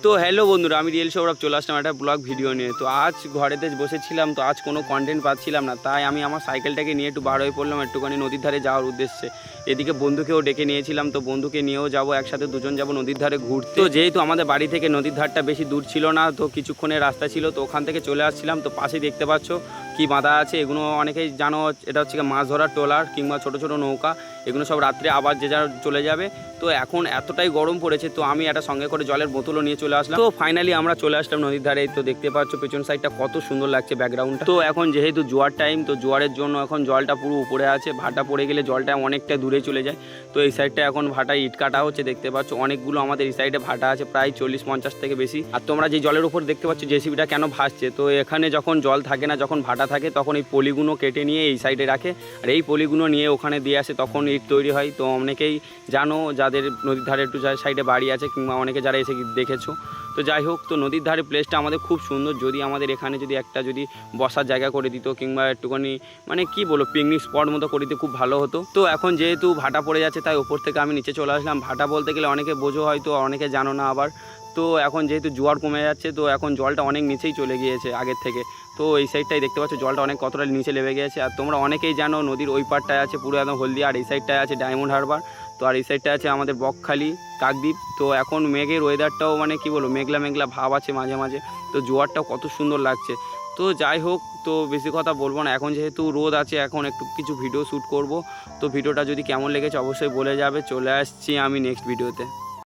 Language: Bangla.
তো হ্যালো বন্ধুরা, আমি রিয়েল সৌরভ চলে আসলাম একটা ব্লগ ভিডিও নিয়ে। তো আজ ঘরেতে বসেছিলাম, তো আজ কোনো কন্টেন্ট পাচ্ছিলাম না, তাই আমি আমার সাইকেলটাকে নিয়ে একটু বার হয়ে পড়লাম একটুখানি নদীর ধারে যাওয়ার উদ্দেশ্যে। এদিকে বন্ধুকেও ডেকে নিয়েছিলাম, তো বন্ধুকে নিয়েও যাবো, একসাথে দুজন যাবো নদীর ধারে ঘুরতে। তো যেহেতু আমাদের বাড়ি থেকে নদীর ধারটা বেশি দূর ছিল না, তো কিছুক্ষণের রাস্তা ছিল, তো ওখান থেকে চলে আসছিলাম। তো পাশেই দেখতে পাচ্ছ কি বাঁধা আছে, এগুলো অনেকেই জানো, এটা হচ্ছে মাছ ধরার ট্রলার কিংবা ছোটো ছোটো নৌকা। এগুলো সব রাত্রে আবার যে যার চলে যাবে। তো এখন এতটাই গরম পড়েছে, তো আমি একটা সঙ্গে করে জলের বোতলও নিয়ে চলে আসলাম। তো ফাইনালি আমরা চলে আসলাম নদীর ধারে। তো দেখতে পাচ্ছ পেছন সাইডটা কত সুন্দর লাগছে ব্যাকগ্রাউন্ডটা। তো এখন যেহেতু জোয়ার টাইম, তো জোয়ারের জন্য এখন জলটা পুরো উপরে আছে, ভাটা পড়ে গেলে জলটা অনেকটা দূরে চলে যায়। তো এই সাইডটা এখন ভাটায় ইট কাটা হচ্ছে, দেখতে পাচ্ছ অনেকগুলো আমাদের এই সাইডে ভাটা আছে, প্রায় 40-50 থেকে বেশি। আর তোমরা যে জলের উপর দেখতে পাচ্ছ জেসিবিটা কেন ভাসছে, তো এখানে যখন জল থাকে না, যখন ভাটা থাকে, তখন এই পলিগুলো কেটে নিয়ে এই সাইডে রাখে, আর এই পলিগুলো নিয়ে ওখানে দিয়ে আসে, তখন ইট তৈরি হয়। তো অনেকেই জানো যাদের নদীর ধারে একটু সাইডে বাড়ি আছে, কিংবা অনেকে যারা এসে দেখেছো। তো যাই হোক, তো নদীর ধারে প্লেসটা আমাদের খুব সুন্দর। যদি আমাদের এখানে যদি একটা যদি বসার জায়গা করে দিত, কিংবা একটুখানি মানে কি বলো পিকনিক স্পট মতো করে দিতে খুব ভালো হতো। তো এখন যেহেতু ভাটা পড়ে যাচ্ছে, তাই ওপর থেকে আমি নিচে চলে আসলাম। ভাটা বলতে গেলে অনেকে বোঝো হয়তো, অনেকে জানো না আবার। তো এখন যেহেতু জোয়ার কমে যাচ্ছে, তো এখন জলটা অনেক নিচেই চলে গিয়েছে আগের থেকে। তো এই সাইডটাই দেখতে পাচ্ছ জলটা অনেক কতটা নিচে নেমে গিয়েছে। আর তোমরা অনেকেই জানো নদীর ওই পারটায় আছে পুরো একদম হলদিয়া, আর এই সাইডটায় আছে ডায়মন্ড হারবার। তো আর এই সাইডটা আছে আমাদের বকখালি, কাকদ্বীপ। তো এখন মেঘের ওয়েদারটাও মানে কি বলবো, মেঘলা মেঘলা ভাব আছে মাঝে মাঝে। তো জোয়ারটাও কত সুন্দর লাগছে। তো যাই হোক, তো বেশি কথা বলবো না, এখন যেহেতু রোদ আছে, এখন একটু কিছু ভিডিও শ্যুট করব। তো ভিডিওটা যদি কেমন লেগেছে অবশ্যই বলে যাবে। চলে আসছি আমি নেক্সট ভিডিওতে।